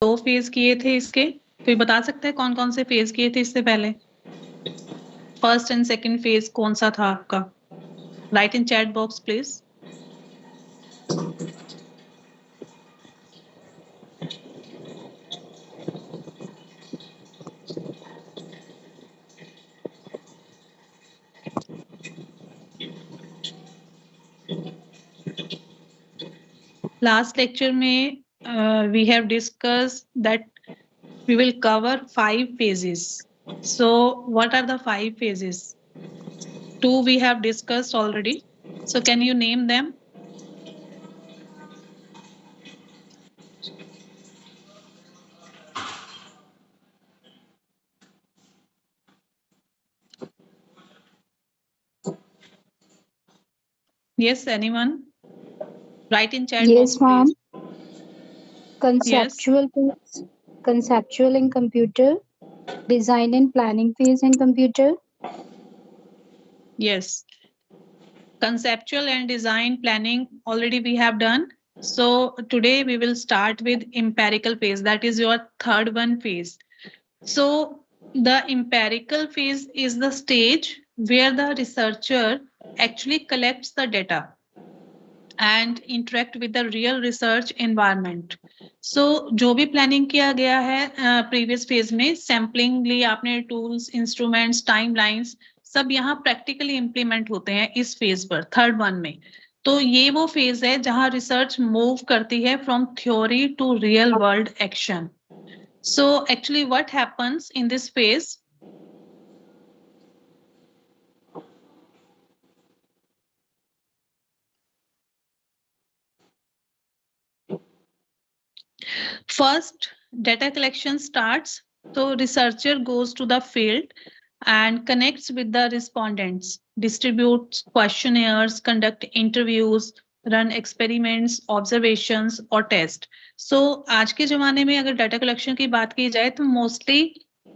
2 phase किए थे इसके, कोई बता सकता है कौन कौन से फेज किए थे इससे पहले? फर्स्ट एंड सेकंड फेज कौन सा था आपका? Right in chat box please. Last lecture में we have discussed that we will cover 5 phases. So what are the 5 phases? 2 we have discussed already. So can you name them? Yes, anyone? Write in chat box, Yes, ma'am. please. Yes. Conceptual in computer, design and planning phase in computer. Yes. Conceptual and design planning already we have done. So today we will start with empirical phase. That is your third one phase. So the empirical phase is the stage where the researcher actually collects the data and interact with the real research environment. So जो भी planning किया गया है previous phase में, sampling ली आपने, tools, instruments, timelines, सब यहाँ practically implement होते हैं इस फेज पर, थर्ड वन में। तो ये वो फेज है जहां रिसर्च मूव करती है from theory to real world action. So actually what happens in this phase? First, data collection starts. So researcher goes to the field and connects with the respondents, distributes questionnaires, conduct interviews, run experiments, observations और test. So आज के जमाने में अगर data collection की बात की जाए तो mostly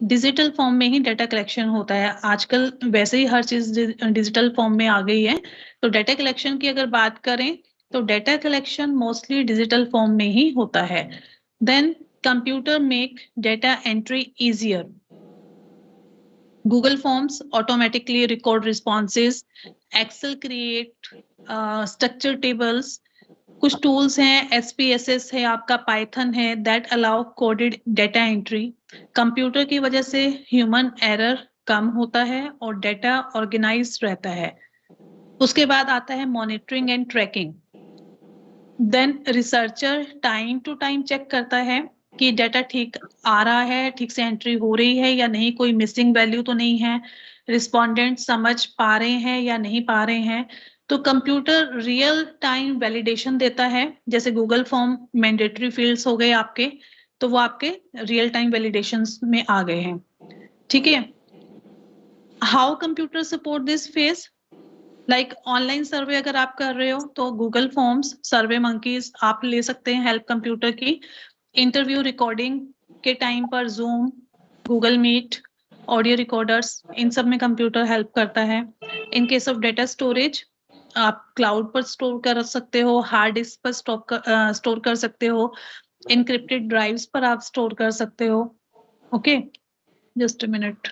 डिजिटल फॉर्म में ही डाटा कलेक्शन होता है। आजकल वैसे ही हर चीज डिजिटल फॉर्म में आ गई है। तो डाटा कलेक्शन की अगर बात करें तो data collection mostly digital form में ही होता है। Then computer make data entry easier. Google Forms automatically record responses, Excel create structure tables, कुछ टूल्स हैं, SPSS है आपका, पाइथन है, that allow coded data entry. Computer की वजह से ह्यूमन एरर कम होता है और डेटा ऑर्गेनाइज रहता है। उसके बाद आता है monitoring and tracking. Then researcher time to time check करता है कि डेटा ठीक आ रहा है, ठीक से एंट्री हो रही है या नहीं, कोई मिसिंग वैल्यू तो नहीं है, रिस्पोंडेंट समझ पा रहे हैं या नहीं पा रहे हैं। तो कंप्यूटर रियल टाइम वैलिडेशन देता है। जैसे गूगल फॉर्म मैंडेटरी फील्ड्स हो गए आपके, तो वो आपके रियल टाइम वैलिडेशन में आ गए हैं। ठीक है। How computer support this phase? Like online survey अगर आप कर रहे हो तो गूगल फॉर्म्स, सर्वे मंकीज आप ले सकते हैं हेल्प कंप्यूटर की। इंटरव्यू रिकॉर्डिंग के टाइम पर Zoom, Google Meet, audio recorders, इन सब में कंप्यूटर हेल्प करता है। In case of data storage, आप क्लाउड पर स्टोर कर सकते हो, हार्ड डिस्क पर स्टोर कर सकते हो, इनक्रिप्टेड ड्राइव्स पर आप स्टोर कर सकते हो। Okay, just a minute.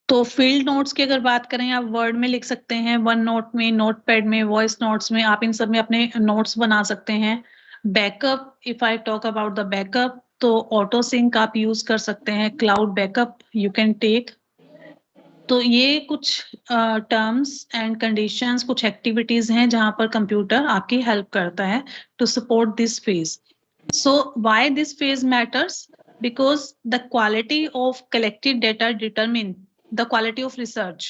तो फील्ड नोट्स की अगर बात करें, आप वर्ड में लिख सकते हैं, वन नोट में, नोटपैड में, वॉइस नोट्स में, आप इन सब में अपने नोट्स बना सकते हैं। Backup, if I talk about the backup, तो ऑटो सिंक आप यूज कर सकते हैं, cloud backup you can take. तो ये कुछ टर्म्स एंड कंडीशंस, कुछ एक्टिविटीज हैं जहां पर कंप्यूटर आपकी हेल्प करता है to support this phase. So why this phase matters? Because the quality of collected data determine the quality of research.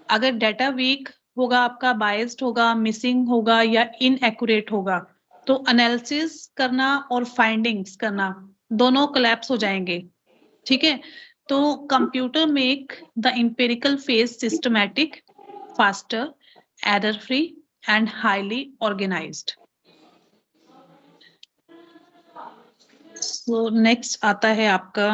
अगर डेटा वीक होगा, आपका बायस्ड होगा, मिसिंग होगा या इनएक्यूरेट होगा, तो एनालिसिस करना और फाइंडिंग्स करना दोनों कोलैप्स हो जाएंगे। ठीक है। तो computer make the empirical phase systematic, faster, error free and highly organised. So next आता है आपका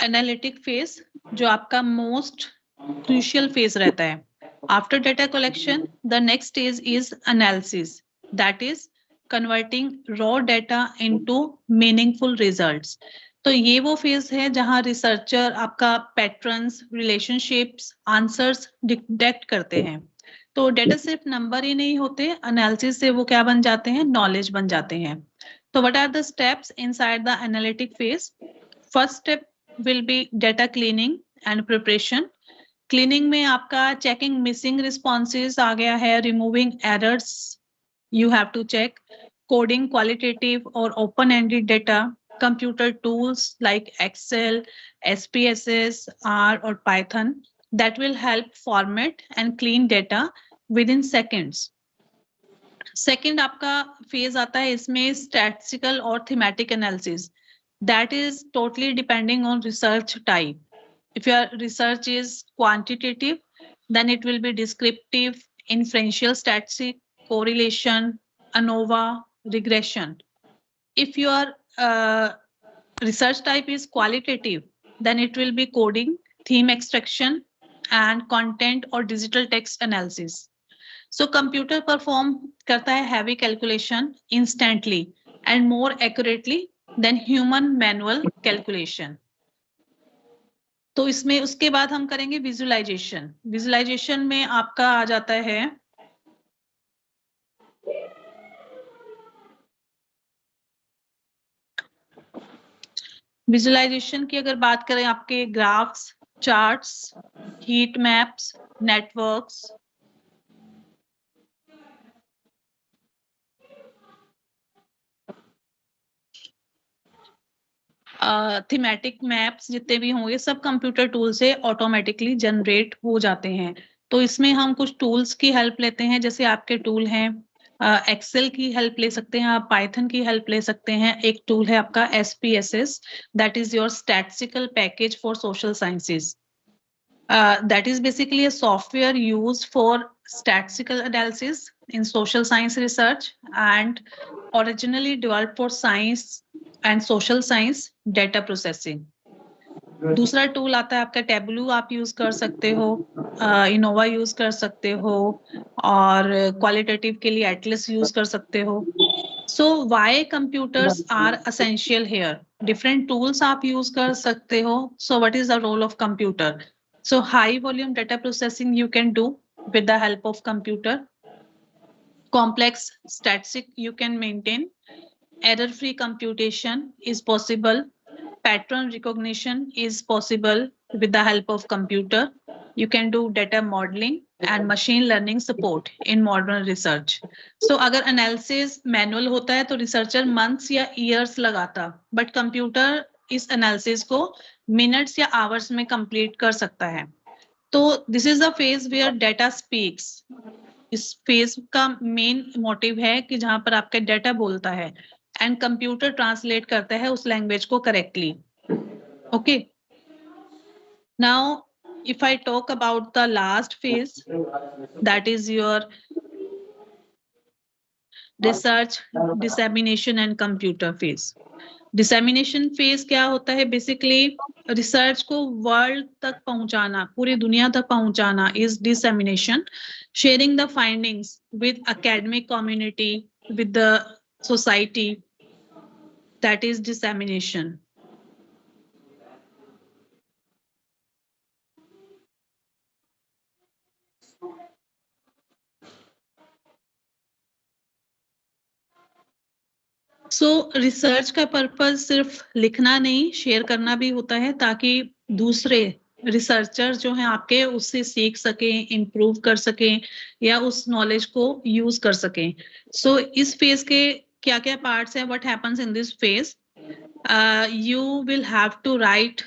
एनालिटिक फेज जो आपका मोस्ट क्रूशियल फेज रहता है. After data collection the next stage is analysis, that is converting raw data into meaningful results. तो ये वो फेज है जहां रिसर्चर आपका पैटर्न्स, रिलेशनशिप्स, आंसर्स डिटेक्ट करते हैं. तो डेटा सिर्फ नंबर ही नहीं होते, एनालिसिस से वो क्या बन जाते हैं, नॉलेज बन जाते हैं. तो what are the steps inside the analytic phase? First step will be data cleaning and preparation. Cleaning में आपका चेकिंग मिसिंग रिस्पॉन्सेज आ गया है, removing errors you have to check, coding qualitative or open-ended data, computer tools like Excel, SPSS, R or Python that will help format and clean data within seconds. Second आपका phase आता है इसमें statistical और thematic analysis. That is totally depending on research type. If your research is quantitative, then it will be descriptive, inferential statistic, correlation, ANOVA, regression. If your research type is qualitative, then it will be coding, theme extraction, and content or digital text analysis. So computer perform करता है heavy calculation instantly and more accurately than human manual calculation. तो इसमें उसके बाद हम करेंगे visualisation. Visualisation में आपका आ जाता है विजुअलाइजेशन की अगर बात करें, आपके graphs, charts, heat maps, networks, thematic maps जितने भी होंगे सब कंप्यूटर टूल से ऑटोमेटिकली जनरेट हो जाते हैं. तो इसमें हम कुछ टूल्स की हेल्प लेते हैं, जैसे आपके टूल हैं एक्सेल की हेल्प ले सकते हैं, आप पाइथन की हेल्प ले सकते हैं. एक टूल है आपका SPSS, that is your statistical package for social sciences. That is basically a software used for statistical analysis in social science research and originally developed for science and social science data processing. दूसरा tool आता है आपका tableau, आप use कर सकते हो, Innova use कर सकते हो, और क्वालिटेटिव के लिए एटलस यूज कर सकते हो. So why computers are essential here? Different tools आप यूज कर सकते हो. So what is the role of computer? So high volume data processing you can do with the help of computer. Complex statistic you can maintain. Error-free computation is possible. Pattern recognition is possible with the help of computer. You can do data modeling and machine learning support in modern research. So अगर analysis manual होता है तो researcher months या years लगाता, but computer इस analysis को minutes या hours में कंप्लीट कर सकता है. तो this is the phase where data speaks. इस फेज का मेन मोटिव है कि जहां पर आपका डेटा बोलता है एंड कंप्यूटर ट्रांसलेट करता है उस लैंग्वेज को correctly. Okay, now if I talk about the last phase, that is your research, dissemination and computer phase. Dissemination phase क्या होता है? बेसिकली रिसर्च को वर्ल्ड तक पहुंचाना, पूरी दुनिया तक पहुंचाना is dissemination. Sharing the findings with academic community, with the society, that is dissemination. So research का पर्पस सिर्फ लिखना नहीं, शेयर करना भी होता है, ताकि दूसरे रिसर्चर जो हैं आपके उससे सीख सकें, इम्प्रूव कर सकें या उस नॉलेज को यूज कर सकें. सो इस फेज के क्या क्या पार्ट्स हैं? What happens in this phase? You will have to write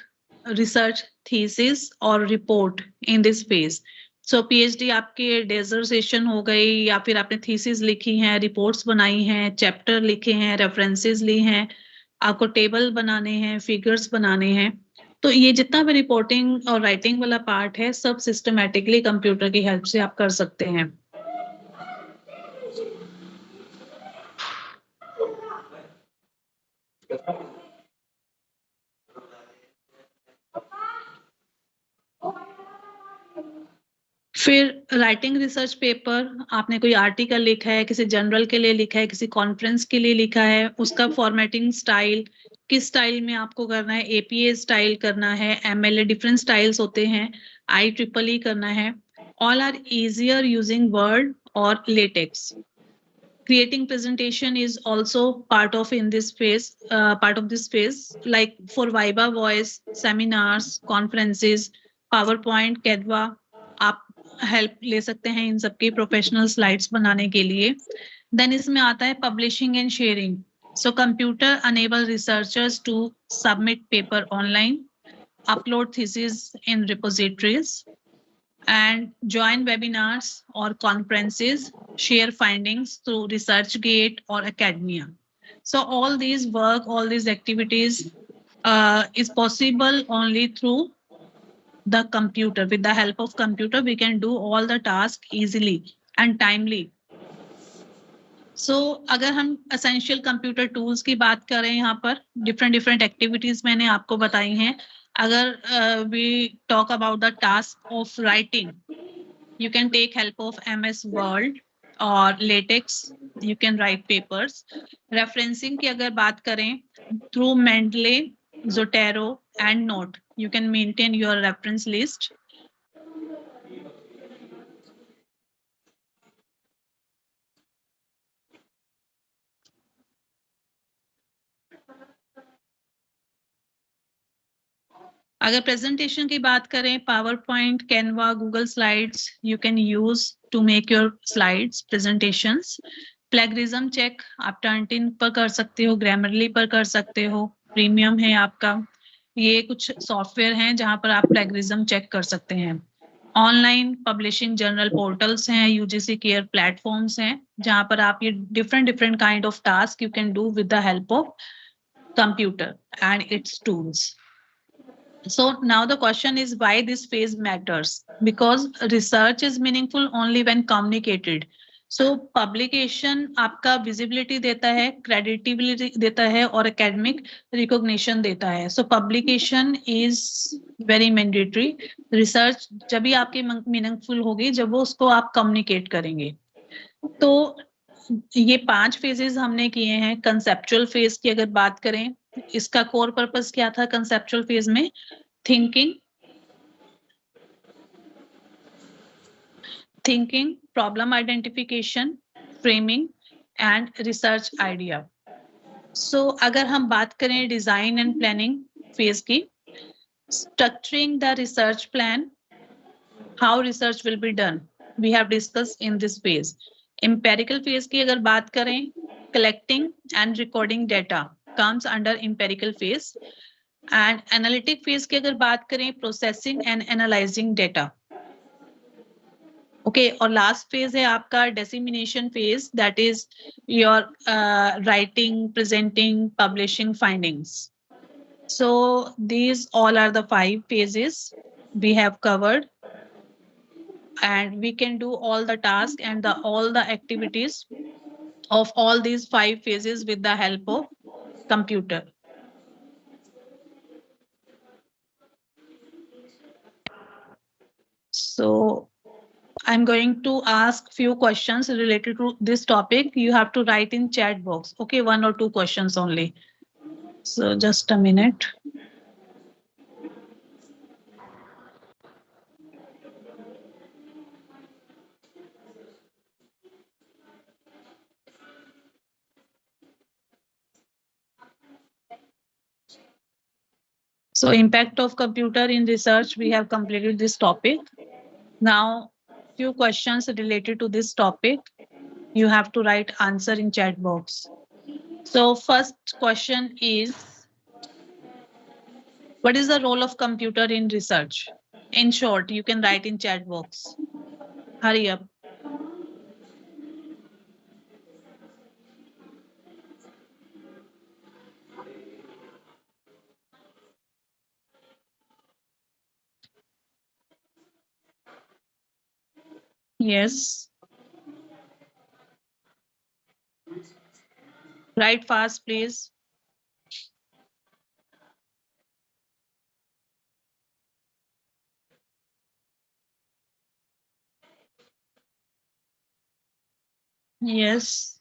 research thesis और report in this phase. So PhD आपके डेजर्टेशन हो गई, या फिर आपने थीसिस लिखी हैं, रिपोर्ट्स बनाई हैं, चैप्टर लिखे हैं, रेफरेंसेस ली हैं, आपको टेबल बनाने हैं, फिगर्स बनाने हैं. तो ये जितना भी रिपोर्टिंग और राइटिंग वाला पार्ट है सब सिस्टमैटिकली कंप्यूटर की हेल्प से आप कर सकते हैं. फिर राइटिंग रिसर्च पेपर, आपने कोई आर्टिकल लिखा है, किसी जर्नल के लिए लिखा है, किसी कॉन्फ्रेंस के लिए लिखा है, उसका फॉर्मेटिंग स्टाइल किस स्टाइल में आपको करना है, एपीए स्टाइल करना है, एमएलए, डिफरेंट स्टाइल्स होते हैं, IEEE करना है. All are easier using Word और LaTeX. Creating presentation is also part of this phase, like for Viva voice, seminars, conferences, PowerPoint, Canva, आप हेल्प ले सकते हैं इन सबकी प्रोफेशनल स्लाइड्स बनाने के लिए. देन इसमें आता है publishing and sharing. So computer enable researchers to submit paper online, upload thesis in repositories, and join webinars or conferences, share findings through ResearchGate or academia. So all these work, all these activities is possible only through the computer. With the help of computer, we can do all the tasks easily and timely. So अगर हम essential computer tools की बात करें, यहाँ पर different activities मैंने आपको बताई हैं. अगर we talk about the task of writing, you can take help of MS Word or LaTeX. You can write papers. Referencing की अगर बात करें, through Mendeley, Zotero and Note, you can maintain your reference list. अगर presentation की बात करें, PowerPoint, Canva, Google Slides, you can use to make your slides, presentations. Plagiarism check आप Turnitin पर कर सकते हो, Grammarly पर कर सकते हो, प्रीमियम है आपका. ये कुछ सॉफ्टवेयर हैं जहां पर आप प्लेगरिज्म चेक कर सकते हैं. ऑनलाइन पब्लिशिंग जर्नल पोर्टल्स हैं, यूजीसी केयर प्लेटफॉर्म्स हैं, जहां पर आप ये different kind of task you can do with the help of computer and it's tools. So now the question is why this phase matters, because research is meaningful only when communicated. So publication आपका visibility देता है, credibility देता है और academic recognition देता है. So publication is very mandatory. Research जब भी आपकी meaningful होगी जब वो उसको आप communicate करेंगे. तो ये 5 phases हमने किए हैं. Conceptual phase की अगर बात करें, इसका core purpose क्या था conceptual phase में? thinking, problem identification, framing and research idea. So अगर हम बात करें design and planning phase की, structuring the research plan, how research will be done, we have discussed in this phase. Empirical phase की अगर बात करें, collecting and recording data comes under empirical phase. And analytic phase की अगर बात करें, processing and analyzing data. Okay, और last phase है आपका dissemination phase, that is your writing, presenting, publishing findings. So these all are the 5 phases we have covered, and we can do all the tasks and all the activities of all these 5 phases with the help of computer. So I'm going to ask few questions related to this topic. You have to write in chat box. Okay, 1 or 2 questions only. So just a minute. So impact of computer in research, we have completed this topic. Now, few questions related to this topic. You have to write answer in chat box. So first question is, what is the role of computer in research? In short, you can write in chat box. Hurry up. Yes. Write fast, please. Yes.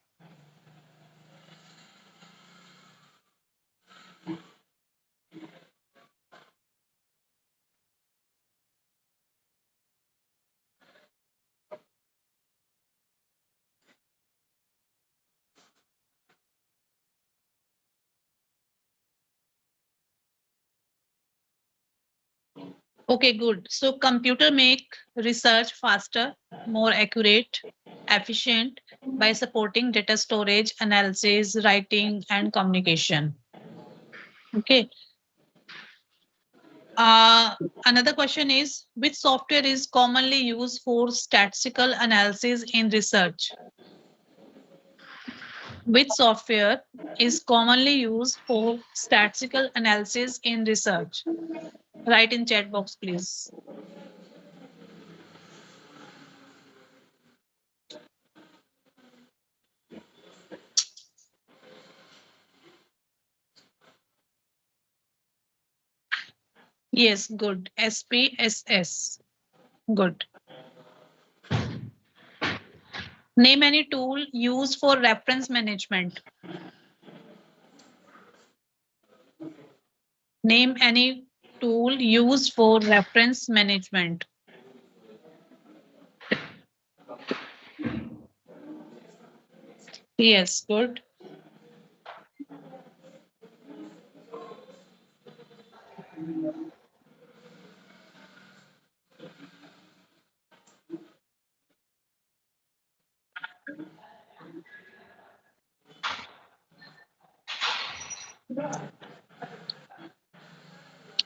Okay, good. So computer make research faster, more accurate, efficient by supporting data storage, analysis, writing, and communication. Okay. Another question is, which software is commonly used for statistical analysis in research? Which software is commonly used for statistical analysis in research? Write in chat box, please. Yes, good. SPSS. Good. Name any tool used for reference management. Name any tool used for reference management. Yes, good.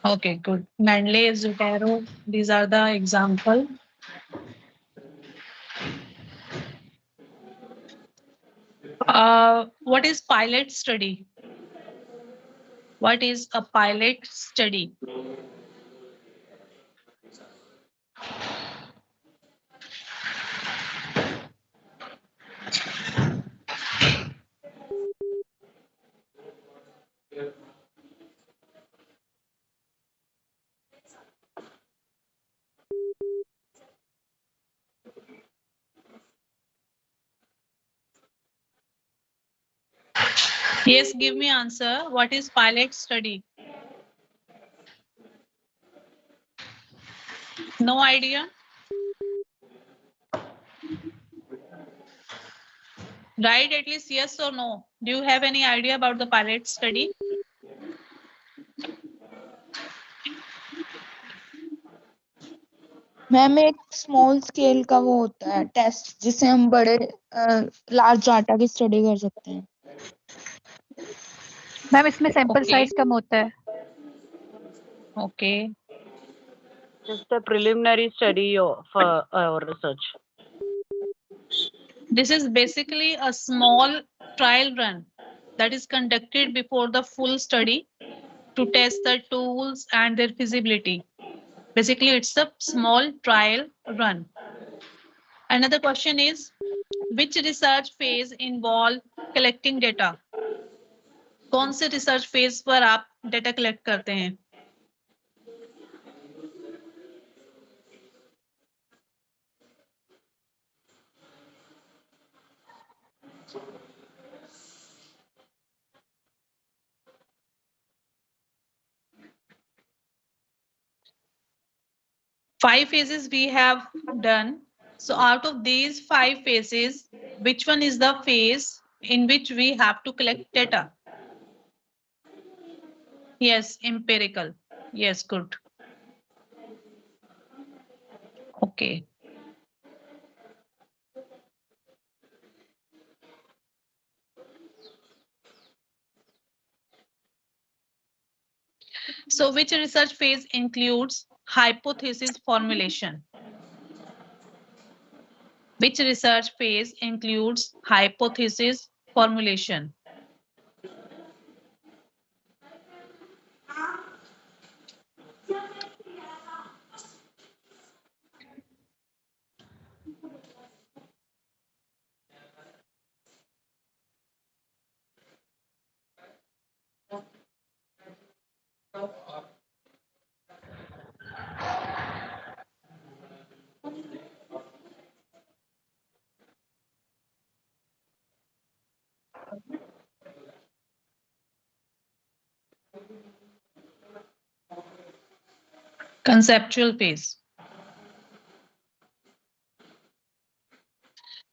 Okay, good. Mendeley, Zotero, these are the example. What is pilot study? What is a pilot study? Yes, give me answer. What is pilot study? No idea? Write at least yes or no. Do you have any idea about the pilot study? Ma'am एक small scale का वो होता है test जिसे हम बड़े large data की study कर सकते हैं। मैम इसमें सैंपल Okay. साइज कम होता है। Okay. Just a preliminary study of our research. This is basically a small trial run that is conducted before the full study to test the tools and their feasibility. Basically, it's a small trial run. Another question is, which research phase involve collecting data? कौन से research phase पर आप data collect करते हैं? Five phases we have done. So out of these 5 phases, which one is the phase in which we have to collect data? Yes, empirical. Yes, good. Okay. So which research phase includes hypothesis formulation? Which research phase includes hypothesis formulation? Conceptual phase.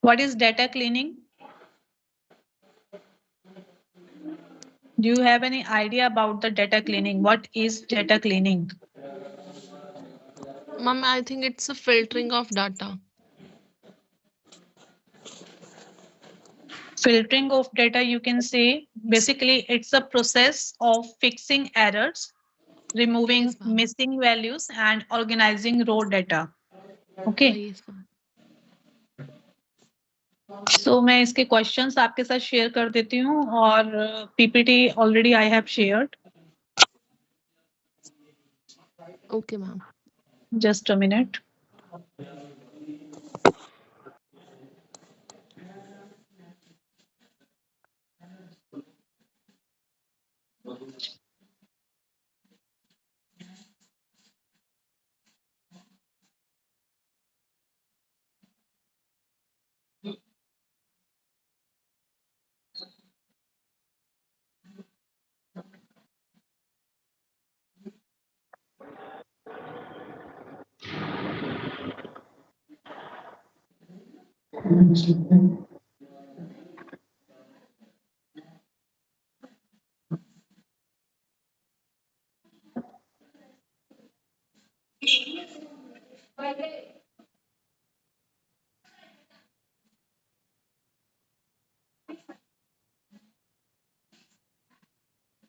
What is data cleaning? Do you have any idea about the data cleaning? What is data cleaning? Ma'am, I think it's a filtering of data. Filtering of data, you can say, basically it's a process of fixing errors, removing Yes, ma'am. missing values and organizing raw data. Okay. Yes, ma'am. So मैं इसके questions आपके साथ share कर देती हूँ और PPT already I have shared. Okay, ma'am. Just a minute.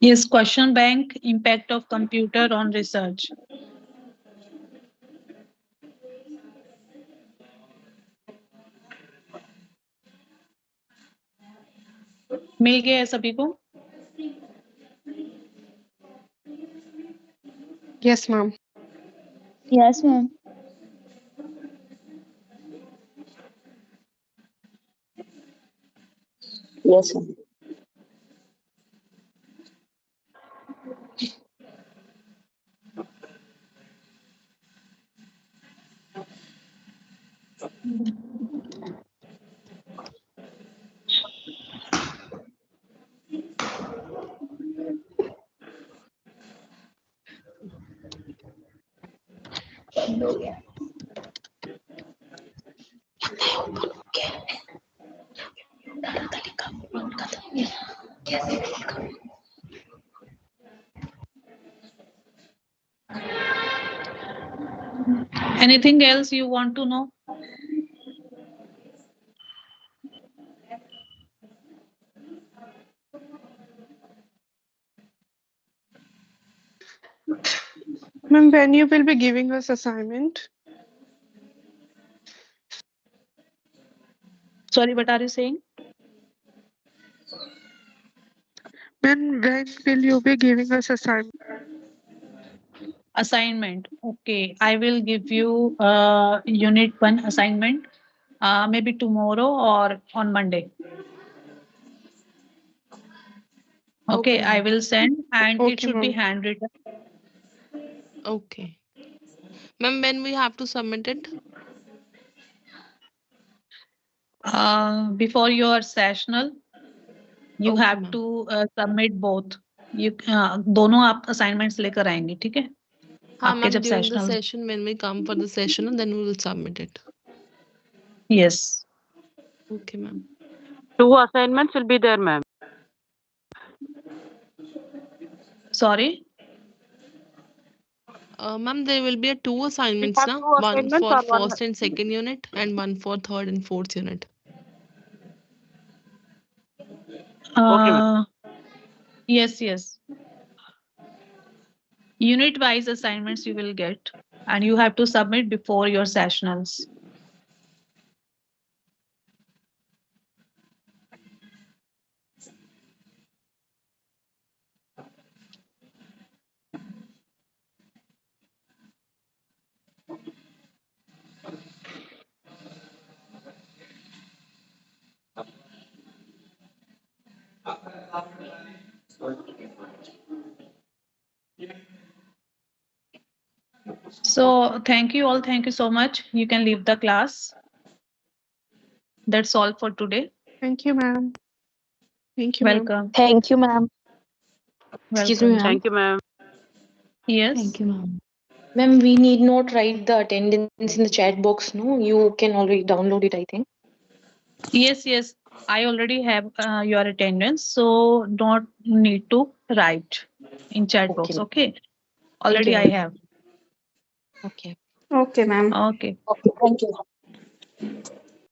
Yes, question bank, impact of computer on research. मिल गया है सभी को? Yes, ma'am. Yes, ma'am. Yes, ma'am. Anything else you want to know? Ma'am, when you will be giving us assignment? Sorry, what are you saying? Ma'am, when will you be giving us assignment? Assignment. Okay, I will give you unit 1 assignment maybe tomorrow or on Monday. Okay, I ma'am. will send and Okay, it should be ma'am. handwritten. Okay. Ma'am, when we have to submit it? Before your sessional, you Okay, have ma'am. to submit both. You दोनों आप assignments लेकर आएंगे, ठीक है? हाँ, आपके ma'am, जब during the sessional. session, when we come for the session, then we will submit it. Yes. Okay, ma'am. 2 assignments will be there, ma'am. Sorry. Ma'am, there will be 2 assignments have now. 2 One assignments for or one- first and second unit, and one for third and fourth unit. ma'am. Yes, yes. Unit-wise assignments you will get, and you have to submit before your sessionals. So thank you all. Thank you so much. You can leave the class. That's all for today. Thank you, ma'am. Thank you, ma'am. Welcome. Thank you, ma'am. Excuse me, Welcome. ma'am. Thank you, ma'am. Yes. Thank you, ma'am. Ma'am, we need not write the attendance in the chat box, no? You can already download it, I think. Yes, I already have your attendance, so don't need to write in chat box. Okay. Okay, Thank already you, I ma'am. have. Okay. Okay, ma'am. Okay. Okay, thank you.